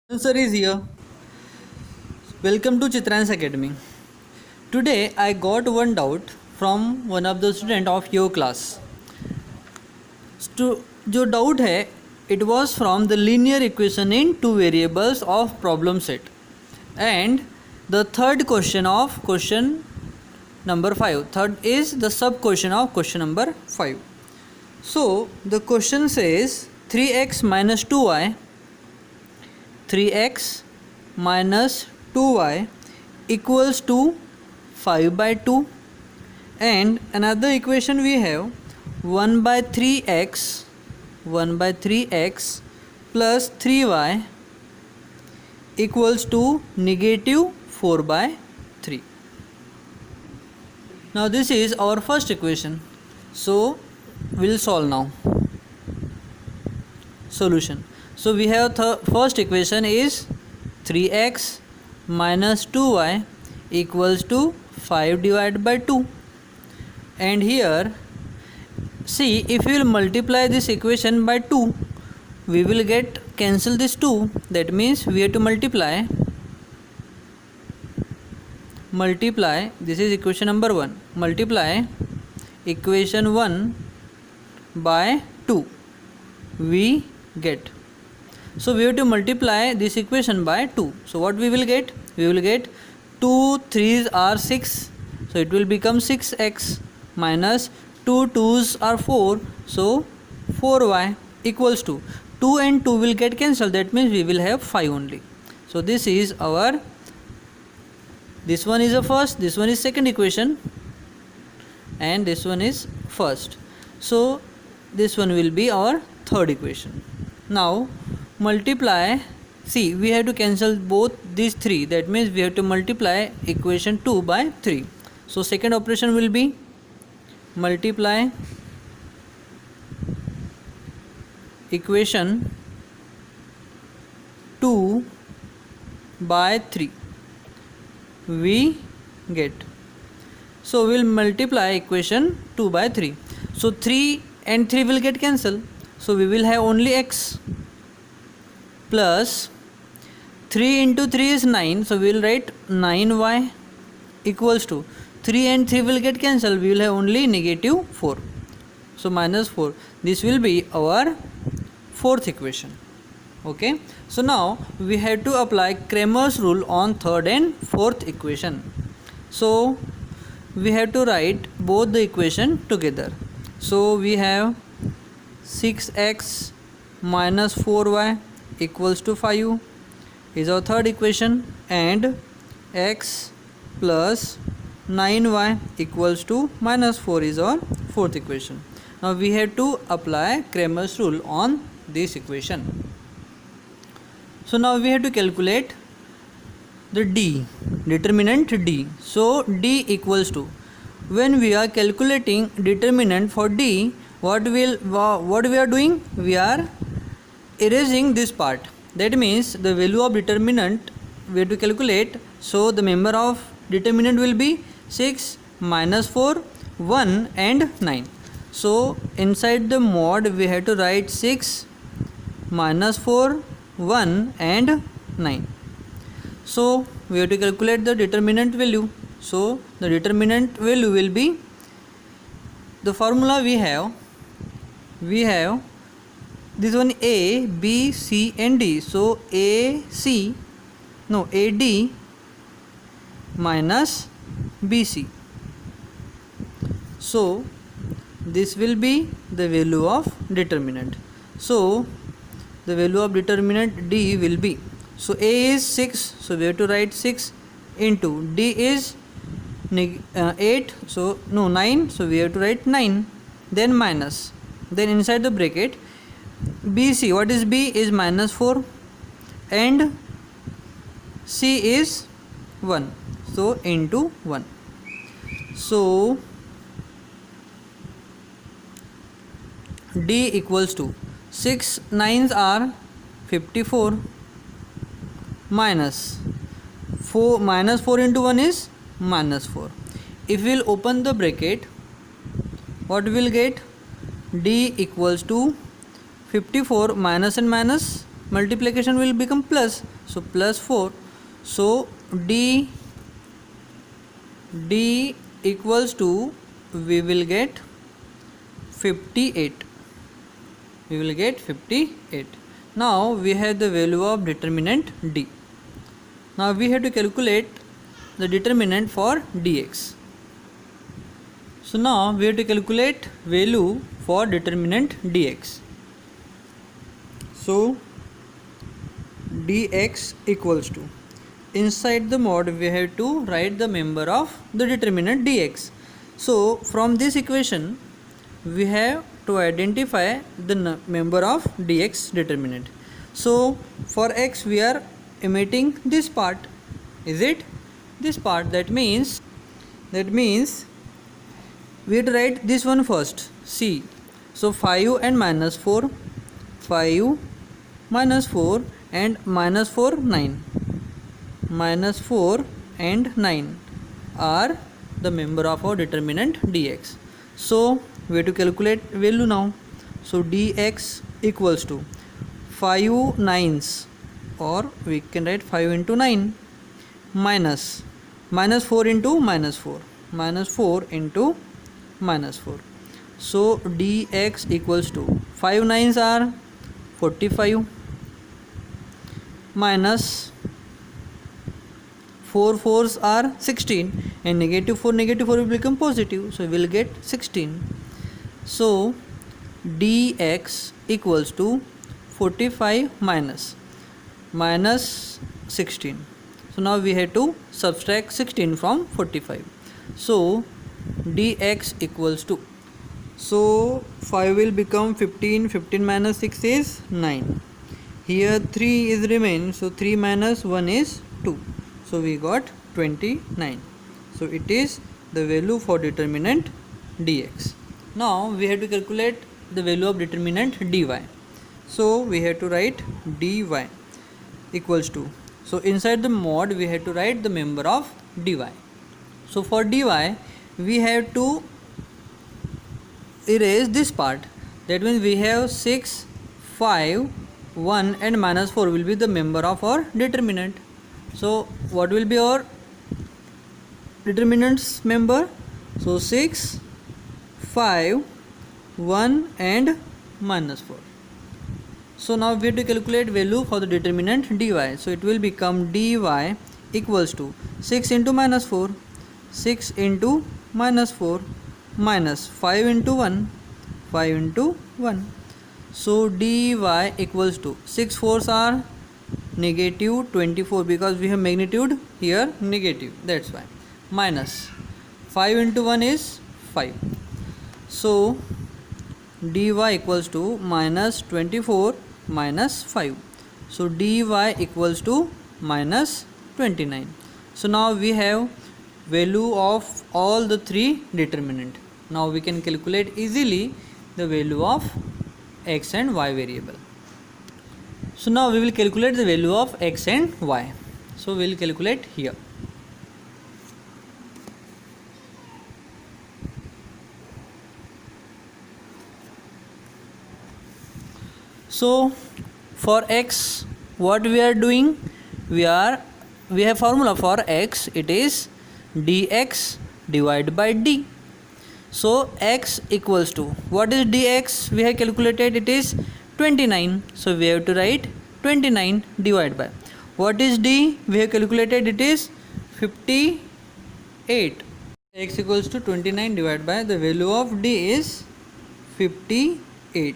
Answer is here. Welcome to Chitrans Academy. Today I got one doubt from one of the student of your class. जो doubt है, it was from the linear equation in two variables of problem set, and the third question of question number 5. Third is the sub question of question number 5. So the question says 3x minus 2y 3x minus 2y equals to 5 by 2, and another equation we have 1 by 3x plus 3y equals to negative 4 by 3. Now this is our first equation, so we'll solve now. Solution. So we have first equation is 3x minus 2y equals to 5 divided by 2, and here see, if we will multiply this equation by 2, we will get cancel this 2. That means we have to multiply, this is equation number 1, multiply equation 1 by 2, we get. So we have to multiply this equation by 2. So what we will get? We will get 2 3s are 6. So it will become 6x minus 2 2s are 4. So 4y equals to 2 and 2 will get cancelled. That means we will have 5 only. So this is our, this one is the first, this one is second equation, and this one is first. So this one will be our third equation. Now multiply, see, we have to cancel both these 3, that means we have to multiply equation 2 by 3. So second operation will be multiply equation 2 by 3, we get. So we will multiply equation 2 by 3. So 3 and 3 will get cancelled, so we will have only x plus 3 into 3 is 9, so we will write 9y equals to 3 and 3 will get cancelled, we will have only negative 4, so minus 4. This will be our fourth equation. Okay, so now we have to apply Cramer's rule on third and fourth equation. So we have to write both the equation together. So we have 6x minus 4y equals to 5 is our third equation, and x plus 9y equals to minus 4 is our fourth equation. Now we have to apply Cramer's rule on this equation. So now we have to calculate the determinant d. So d equals to, when we are calculating determinant for d, what we are doing, we are erasing this part. That means the value of determinant we have to calculate. So the member of determinant will be 6 minus 4 1 and 9. So inside the mod we have to write 6 minus 4 1 and 9. So we have to calculate the determinant value. So the determinant value will be, the formula we have this one A, B, C and D. So AD minus BC. So this will be the value of determinant. So the value of determinant D will be, so A is 6, so we have to write 6 into D is 8, so no 9, so we have to write 9, then minus, then inside the bracket BC, what is B is minus 4 and C is 1, so into 1. So D equals to 6 9s are 54 minus 4 into 1 is minus 4. If we will open the bracket, what we will get, D equals to 54 minus and minus multiplication will become plus, so plus 4. So d equals to, we will get 58. We will get 58. Now we have the value of determinant d. Now we have to calculate the determinant for dx. So now we have to calculate value for determinant dx. So dx equals to, inside the mod we have to write the member of the determinant dx. So from this equation we have to identify the member of dx determinant. So for x we are omitting this part. Is it this part? That means we have to write this one first. C. So 5 and minus 4, 5 minus 4 and minus 4, 9. Minus 4 and 9 are the member of our determinant dx. So we have to calculate value now. So dx equals to 5 nines, or we can write 5 into 9 minus 4 into minus 4, minus 4 into minus 4. So dx equals to 5 nines are 45 minus 4 fours are 16, and negative 4 will become positive, so we will get 16. So dx equals to 45 minus 16. So now we have to subtract 16 from 45. So dx equals to, so 5 will become 15, 15 minus 6 is 9. Here 3 is remain, so 3 minus 1 is 2. So we got 29. So it is the value for determinant dx. Now we have to calculate the value of determinant dy. So we have to write dy equals to, so inside the mod we have to write the member of dy. So for dy we have to erase this part. That means we have 6, 5, 1 and minus 4 will be the member of our determinant. So what will be our determinant's member? So 6, 5, 1 and minus 4. So now we have to calculate value for the determinant dy. So it will become dy equals to 6 into minus 4, 6 into minus 4 minus 5 into 1, 5 into 1. So dy equals to 6 fours are negative 24, because we have magnitude here negative, that's why, minus 5 into 1 is 5. So dy equals to minus 24 minus 5. So dy equals to minus 29. So now we have value of all the three determinant. Now we can calculate easily the value of x and y variable. So now we will calculate the value of x and y. So we will calculate here. So for x, what we are doing, we have formula for x, it is dx divided by d. So x equals to, what is dx? We have calculated, it is 29. So we have to write 29 divided by, what is d? We have calculated, it is 58. X equals to 29 divided by, the value of d is 58.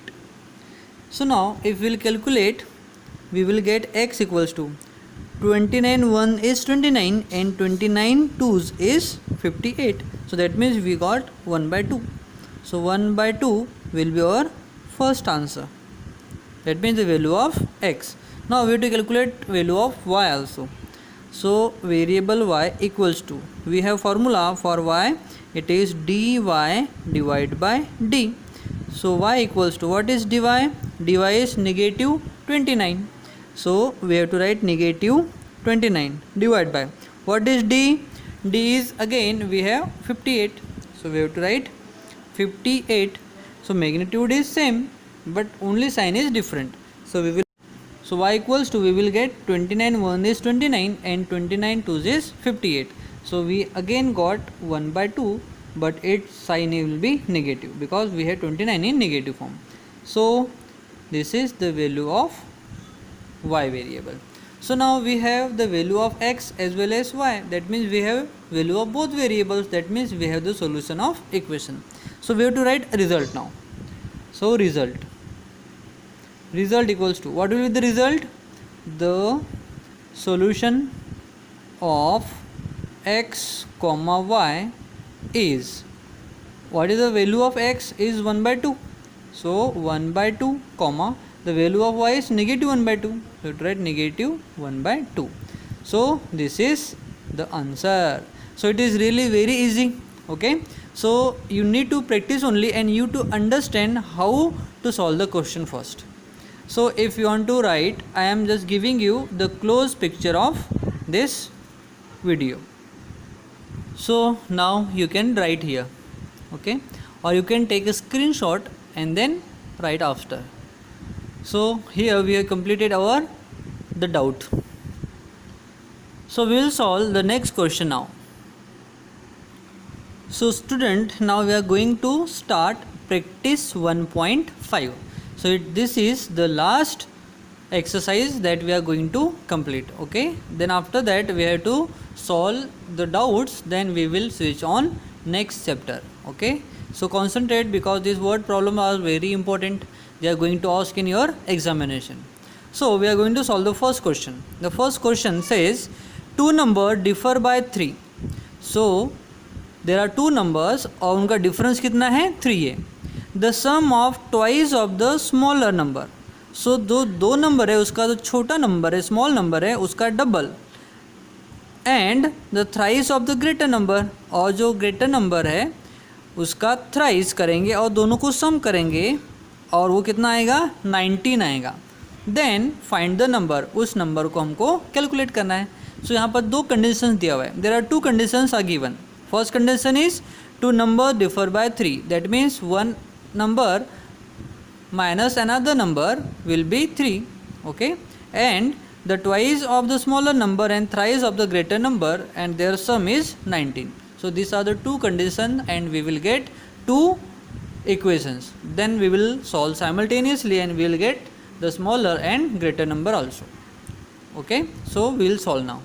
So now if we will calculate, we will get x equals to 29 1 is 29 and 29 2s is 58. So that means we got 1 by 2. So 1 by 2 will be our first answer. That means the value of x. Now we have to calculate value of y also. So variable y equals to, we have formula for y, it is dy divided by d. So y equals to, what is dy? Dy is negative 29. So we have to write negative 29 divided by, what is d? D is, again we have 58. So we have to write 58. So magnitude is same, but only sign is different. So So y equals to, we will get 29 1 is 29 and 29 2 is 58. So we again got 1 by 2, but its sign will be negative because we have 29 in negative form. So this is the value of y variable. So now we have the value of x as well as y. That means we have value of both variables. That means we have the solution of equation. So we have to write result now. So result equals to, what will be the result? The solution of x comma y is, what is the value of x? Is 1 by 2. So 1 by 2 comma the value of y is negative 1 by 2. So you write negative 1 by 2. So this is the answer. So it is really very easy. Okay, so you need to practice only, and you to understand how to solve the question first. So if you want to write, I am just giving you the close picture of this video. So now you can write here, okay, or you can take a screenshot and then write after. So here we have completed the doubt. So we will solve the next question now. So student, now we are going to start practice 1.5. So this is the last exercise that we are going to complete. Okay, then after that we have to solve the doubts, then we will switch on next chapter. Okay, so concentrate because these word problems are very important. They are going to ask in your examination. So we are going to solve the first question. The first question says two numbers differ by 3. So there are two numbers और उनका difference कितना है? 3 है. The sum of twice of the smaller number. So दो number है, उसका जो छोटा नंबर है, स्मॉल नंबर है, उसका double, and the thrice of the greater number, और जो ग्रेटर नंबर है उसका थ्राइस करेंगे और दोनों को सम करेंगे और वो कितना आएगा? 19 आएगा. देन फाइंड द नंबर, उस नंबर को हमको कैलकुलेट करना है. सो यहाँ पर दो कंडीशंस दिया हुआ है. There are two conditions are given. First condition is two number differ by 3. That means one number minus another number will be 3. Okay, and the twice of the smaller number and thrice of the greater number, and their sum is 19. So these are the two conditions, and we will get two equations. Then we will solve simultaneously and we will get the smaller and greater number also. Okay, so we will solve now.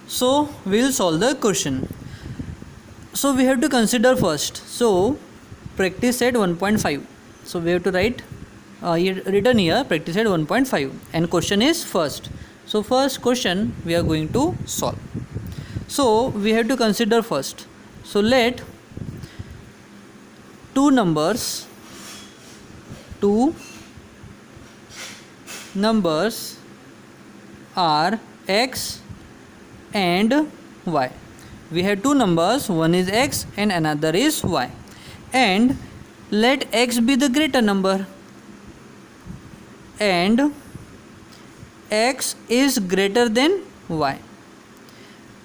So we will solve the question. So we have to consider first. So practice at 1.5. So we have to write written here practice at 1.5, and question is first. So first question we are going to solve. So we have to consider first. So let two numbers are x and y. We have two numbers, one is x and another is y, and let x be the greater number and x is greater than y.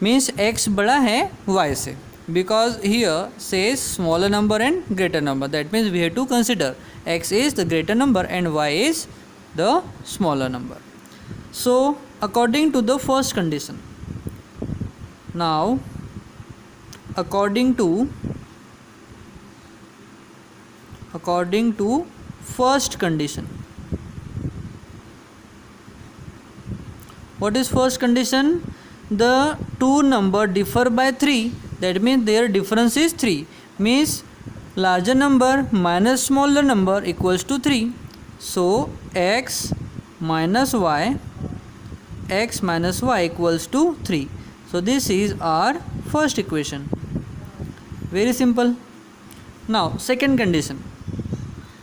Means x बड़ा है y से, because here says smaller number and greater number. That means we have to consider x is the greater number and y is the smaller number. So according to the first condition, now according to first condition, what is first condition? The two number differ by 3. That means their difference is 3. Means larger number minus smaller number equals to 3. So x minus y equals to 3. So this is our first equation. Very simple. Now second condition.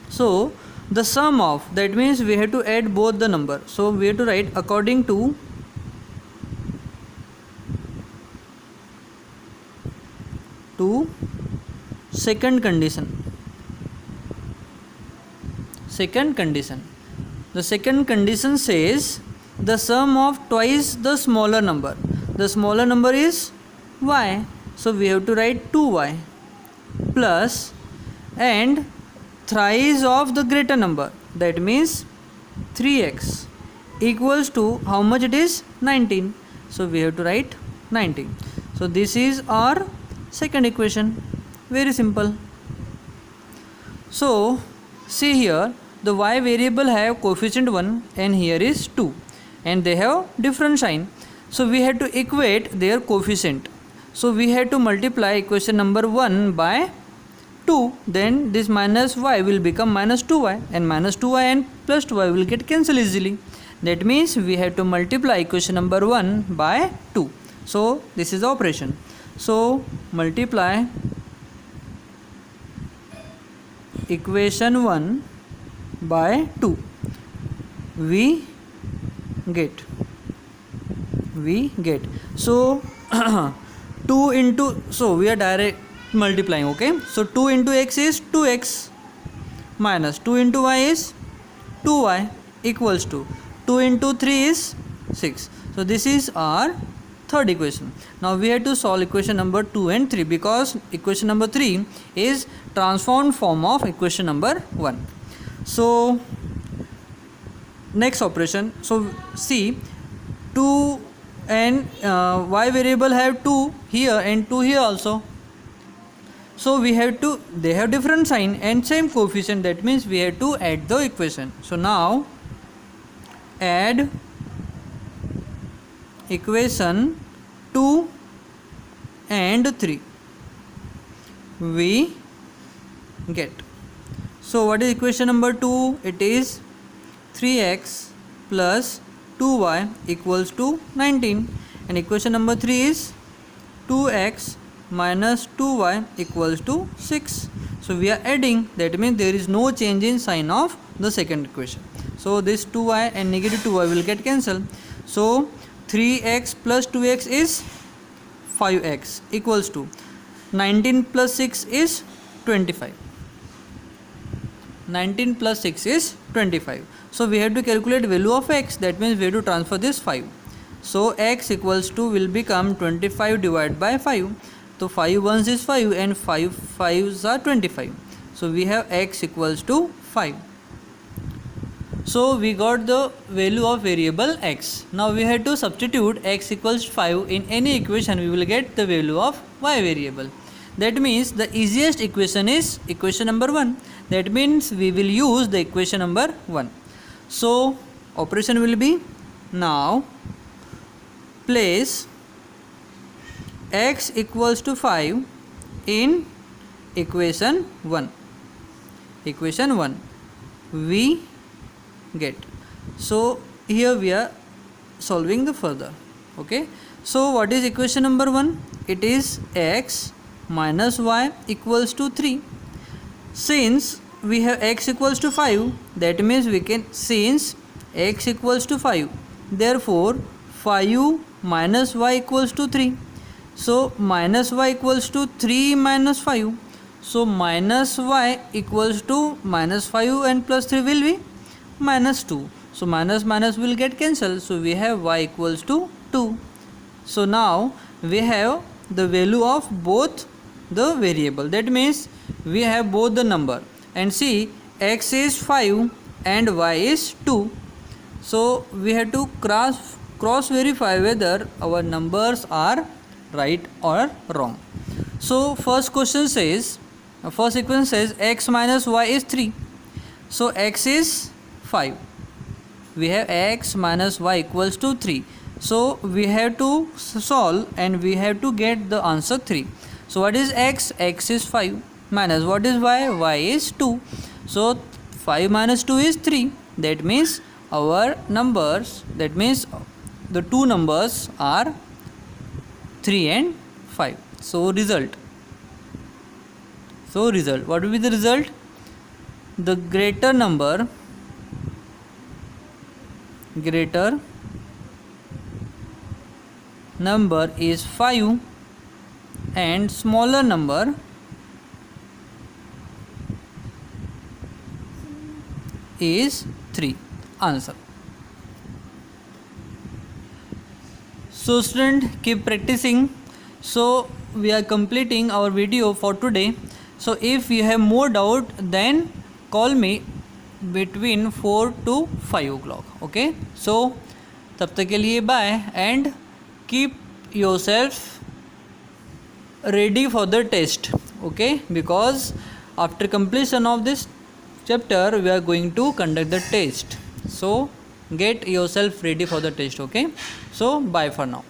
So the sum of, that means we have to add both the number. So we have to write according to second condition. The second condition says the sum of twice the smaller number. The smaller number is y. So we have to write 2y plus and thrice of the greater number. That means 3x equals to how much it is? 19. So we have to write 19. So this is our second equation. Very simple. So see here, the y variable have coefficient 1 and here is 2 and they have different sign. So we have to equate their coefficient. So we have to multiply equation number 1 by 2, then this minus y will become minus 2y and minus 2y and plus 2y will get cancelled easily. That means we have to multiply equation number 1 by 2. So this is the operation. So multiply equation 1 by 2. We get so 2 into, so we are direct multiplying, okay. So 2 into x is 2x minus 2 into y is 2y equals to 2 into 3 is 6. So this is our third equation. Now we have to solve equation number 2 and 3 because equation number 3 is transformed form of equation number 1. So next operation, so see 2 and y variable have 2 here and 2 here also. So we have to, they have different sign and same coefficient, that means we have to add the equation. So now add equation 2 and 3. We get, so what is equation number 2? It is 3x plus 2y equals to 19 and equation number 3 is 2x minus 2y equals to 6. So we are adding, that means there is no change in sign of the second equation. So this 2y and negative 2y will get cancelled. So 3x plus 2x is 5x equals to 19 plus 6 is 25. 19 plus 6 is 25. So we have to calculate value of x, that means we have to transfer this 5. So x equals to will become 25 divided by 5. So 5 ones is 5 and 5 5s are 25. So we have x equals to 5. So we got the value of variable x. Now we have to substitute x equals 5 in any equation, we will get the value of y variable. That means the easiest equation is equation number 1. That means we will use the equation number 1. So operation will be, now place x equals to 5 in equation 1. Equation 1 we get. So here we are solving the further, okay. So what is equation number 1? It is x minus y equals to 3. Since we have x equals to 5, that means we can, since x equals to 5, therefore 5 minus y equals to 3. So minus y equals to 3 minus 5. So minus y equals to minus 5 and plus 3 will be minus 2. So minus minus will get cancelled. So we have y equals to 2. So now we have the value of both the variable. That means we have both the number. And see, x is 5 and y is 2. So we have to cross verify whether our numbers are right or wrong. So first question says, first equation says x minus y is 3. So x is 5. We have x minus y equals to 3. So we have to solve and we have to get the answer 3. So what is x? X is 5 minus what is y? Y is 2. So 5 minus 2 is 3. That means our numbers, that means the two numbers are 3 and 5. So result. So result. What will be the result? The greater number is 5 and smaller number is 3. Answer. So student, keep practicing. So we are completing our video for today. So if you have more doubt, then call me between 4 to 5 o'clock. Okay, so तब तक के लिए bye and keep yourself ready for the test. Okay, because after completion of this chapter we are going to conduct the test, so get yourself ready for the test. Okay, so bye for now.